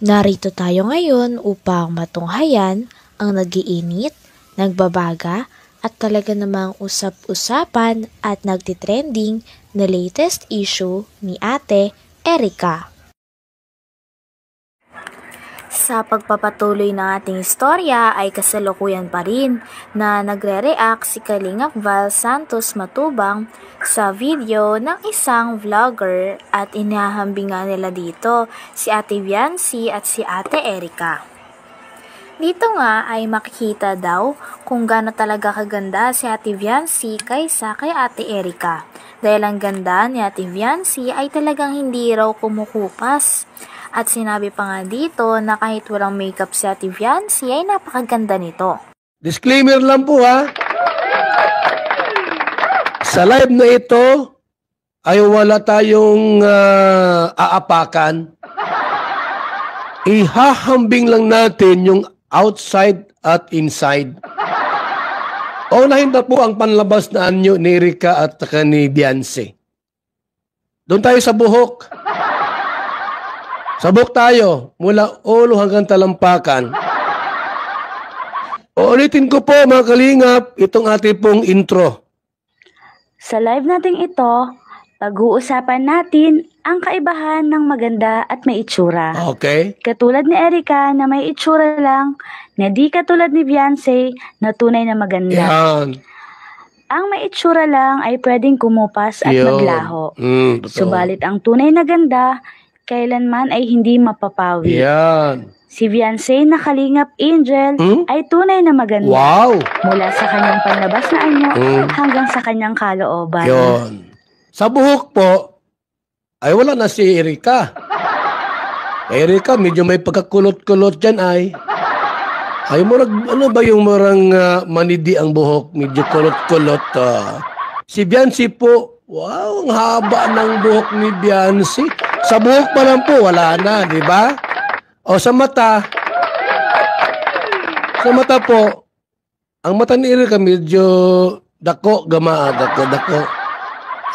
Narito tayo ngayon upang matunghayan ang nagiinit, nagbabaga at talaga namang usap-usapan at nagtitrending na latest issue ni Ate Erica. Sa pagpapatuloy ng ating istorya ay kasalukuyan pa rin na nagre-react si Kalingap Val Santos Matubang sa video ng isang vlogger at inihahambingan nila dito si Ate Viancy at si Ate Erica. Dito nga ay makikita daw kung gaano talaga kaganda si Ate Viancy kaysa kay Ate Erica. Dahil ang ganda ni Ate Viancy ay talagang hindi raw kumukupas. At sinabi pa nga dito na kahit walang makeup si Ate Viancy ay napakaganda nito. Disclaimer lang po ha. Sa live na ito ay wala tayong aapakan. Ihahambing lang natin yung outside at inside. Unahin na po ang panlabas na anyo ni Erica at ni Viancy. Doon tayo sa buhok. Sabok tayo mula ulo hanggang talampakan. Uulitin ko po mga kalingap itong ating pong intro. Sa live nating ito, pag-uusapan natin ang kaibahan ng maganda at may itsura. Okay. Katulad ni Erica na may itsura lang, na di katulad ni Viancy na tunay na maganda. Yan. Ang may itsura lang ay pwedeng kumupas at maglaho. Subalit ang tunay na ganda, kailanman ay hindi mapapawi. Yan. Si Viancy na Kalingap Angel ay tunay na maganda. Wow! Mula sa kanyang panlabas na anyo hanggang sa kanyang kalooban. Yon. Sa buhok po, ay wala na si Erica. Erica, medyo may pagkakulot-kulot dyan ay. Ay, ano ba yung marang manidi ang buhok? Medyo kulot-kulot. Si Viancy po, wow, ang haba ng buhok ni Viancy. Sa buhok pa lang po, wala na, di ba? O sa mata po, ang mata ni Erica medyo dako, dako.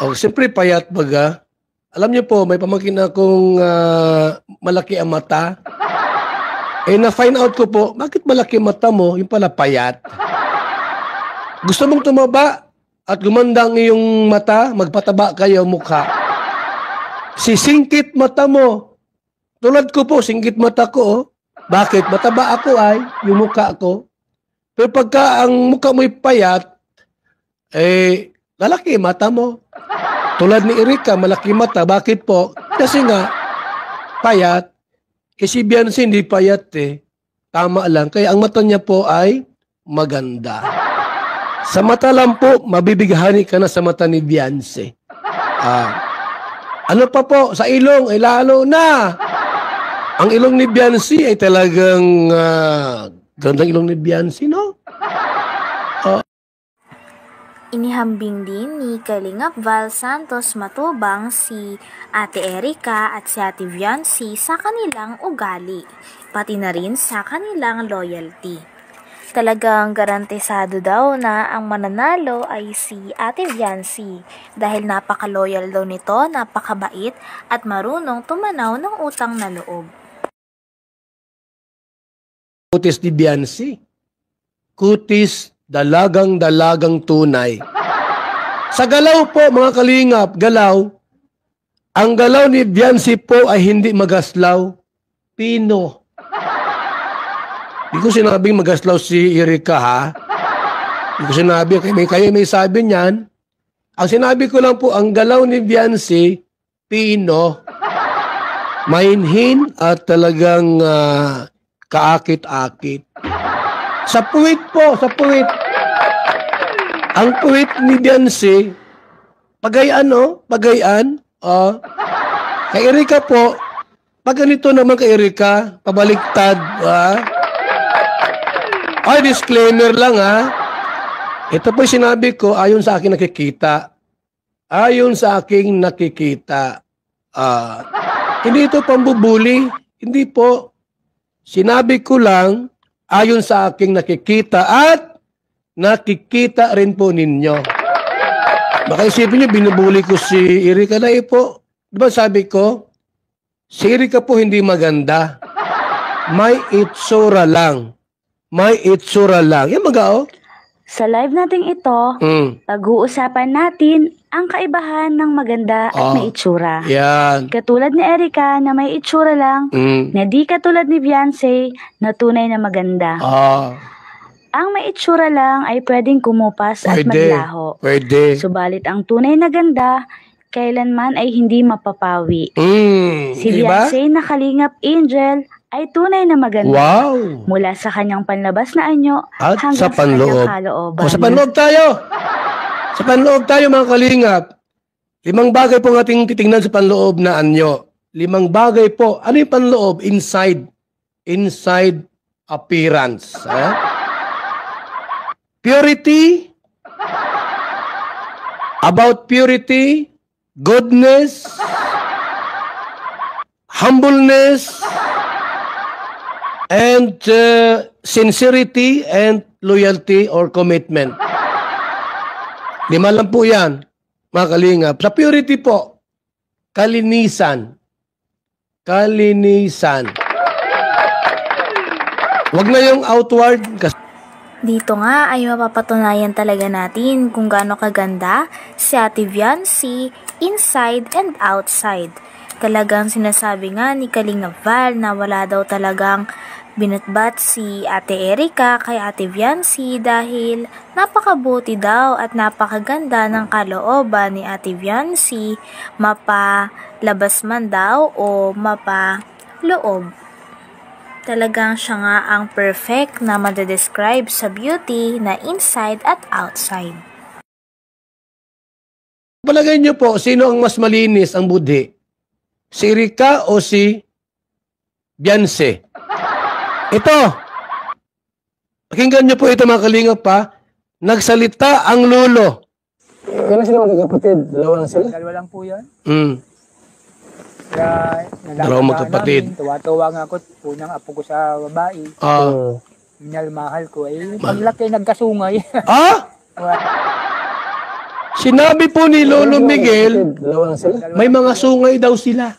O, siyempre payat baga. Alam niyo po, may pamangkin akong malaki ang mata. Na-find out ko po, bakit malaki mata mo? Yung pala payat. Gusto mong tumaba at gumanda ang iyong mata, magpataba kayo mukha. Sisingkit mata mo. Tulad ko po, singkit mata ko. Oh. Bakit? Mataba ako ay, yung mukha ko. Pero pagka ang mukha mo'y payat, lalaki mata mo. Tulad ni Erica, malaki mata. Bakit po? Kasi nga, payat. Si Viancy hindi payat eh. Tama lang. Kaya ang mata niya po ay maganda. Sa mata lang po, mabibighani ka na sa mata ni Viancy. Ano pa po? Sa ilong, ay lalo na. Ang ilong ni Viancy ay talagang gandang ilong ni Viancy, no? Inihambing din ni Kalingap Val Santos Matubang si Ate Erica at si Ate Viancy sa kanilang ugali, pati na rin sa kanilang loyalty. Talagang garantisado daw na ang mananalo ay si Ate Viancy dahil napaka-loyal daw nito, napakabait at marunong tumanaw ng utang na loob. Kutis ni Viancy. Kutis, dalagang tunay. Sa galaw po mga kalingap, galaw. Ang galaw ni Viancy po ay hindi magaslaw. Pino. Hindi ko sinabing magaslaw si Erica, ha? Hindi ko sinabi, kayo may sabi niyan. Ang sinabi ko lang po, ang galaw ni Viancy, Pino, mainhin at talagang kaakit-akit. Sa puwit po, sa puwit. Ang puwit ni Viancy, pagayaan, no? Pagayaan. Kay Erica po, pag ganito naman kay Erica, pabaliktad, Ay, disclaimer lang ha. Ito po sinabi ko ayon sa aking nakikita. Ayon sa aking nakikita. Hindi ito pambubuli. Hindi po. Sinabi ko lang ayon sa aking nakikita at nakikita rin po ninyo. Baka isipin nyo, binubuli ko si Erica na po. Diba sabi ko, si Erica po hindi maganda. May itsura lang. May itsura lang. Yan mga Sa live nating ito, pag-uusapan natin ang kaibahan ng maganda at may itsura. Yan. Katulad ni Erica na may itsura lang, na di katulad ni Beyonce na tunay na maganda. Ang may itsura lang ay pwedeng kumupas at maglaho. Pwede. Subalit ang tunay na ganda, kailanman ay hindi mapapawi. Si Beyonce na kalingap angel ay tunay na maganda. Wow! Mula sa kanyang panlabas na anyo at hanggang sa panloob. kalooban. Sa panloob tayo! Sa panloob tayo mga kalingap. 5 bagay po ang ating titingnan sa panloob na anyo. 5 bagay po. Ano yung panloob? Inside. Inside appearance. Purity. About purity. Goodness. Humbleness. And sincerity and loyalty or commitment. 5 lang po yan, mga kalingap. Sa purity po, kalinisan. Kalinisan. Huwag na yung outward. Dito nga ay mapapatunayan talaga natin kung gaano kaganda si Ate Beyonce inside and outside. Talagang sinasabi nga ni Kalingap Val na wala daw talagang binatbat si Ate Erica kay Ate Beyonce dahil napakabuti daw at napakaganda ng kalooban ni Ate Beyonce, mapalabas man daw o mapaloob. Talagang siya nga ang perfect na madedescribe sa beauty na inside at outside. Palagay niyo po, sino ang mas malinis ang budhi? Si Erica o si Beyonce? Ito. Pakinggan niyo po ito mga kalingap pa. Nagsalita ang lolo. Kailan sila magkakapatid? Dalawa lang sila? Dalawa lang po yan. Kaya Dalawang magkapatid. Tuwa-tuwa nga ako. Unang apo ko sa babae. Minalmahal ko. Paglaki nagkasungay. Sinabi po ni Lolo Miguel, may mga sungay daw sila.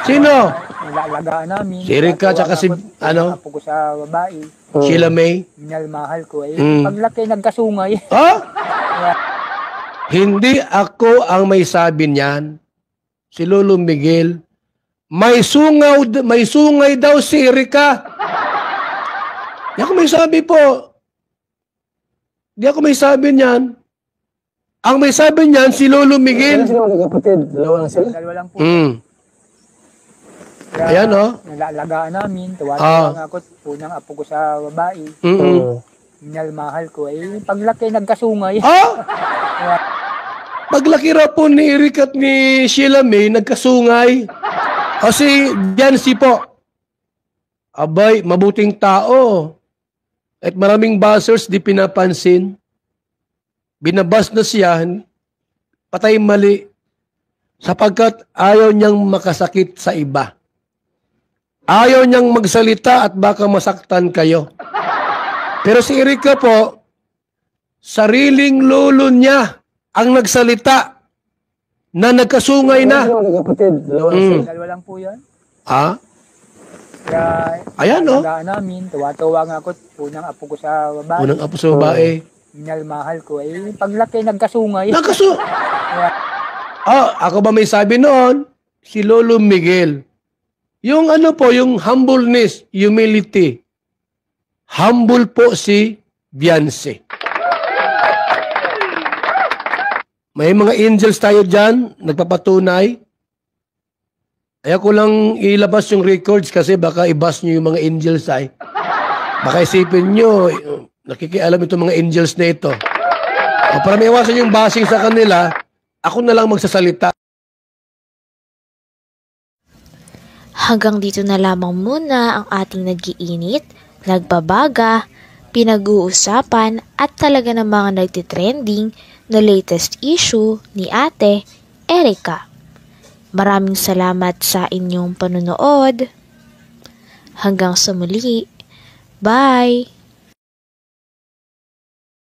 Sino? Nilalagaan namin. Si Erica, tsaka si, apo ko sa babae. Sheila May. Minalmahal ko. Paglaki nagkasungay. Hindi ako ang may sabi niyan. Si Lolo Miguel. May sungay daw si Erica. Di ako may sabi po. Di ako may sabi niyan. Ang may sabi niyan, si Lolo Miguel. Kailan sila magkakapatid? Dalawa lang sila? Dalawa lang po. Ayan, Nilalagaan namin. Tuwa-tuwa nga ako. Unang apo ko sa babae. Minalmahal ko. Paglaki nagkasungay. Paglaki raw po ni Eric at ni Sheila May, nagkasungay. Kasi Beyonce po. Abay, mabuting tao. At maraming buzzers di pinapansin. Binabas na siya, patay mali, sapagkat ayaw niyang makasakit sa iba. Ayaw niyang magsalita at baka masaktan kayo. Pero si Erica po, sariling lolo niya ang nagsalita na nagkasungay na. Dalawa lang po yan. Kaya, ayan namin, tuwa-tuwa nga ako. Unang apo ko sa babae. Unang apo sa babae. Minalmahal ko. Paglaki nagkasungay. Ako ba may sabi noon? Si Lolo Miguel. Yung yung humbleness, humility. Humble po si Beyonce. May mga angels tayo dyan, nagpapatunay. Ayaw ko lang ilabas yung records kasi baka i-bash nyo yung mga angels ay. Baka isipin nyo, nakikialam itong mga angels na ito. Para may iwasan yung bashing sa kanila, ako na lang magsasalita. Hanggang dito na lamang muna ang ating nag-iinit, nagbabaga, pinag-uusapan at talaga namang nagtitrending na latest issue ni Ate Erica. Maraming salamat sa inyong panunood. Hanggang sa muli. Bye!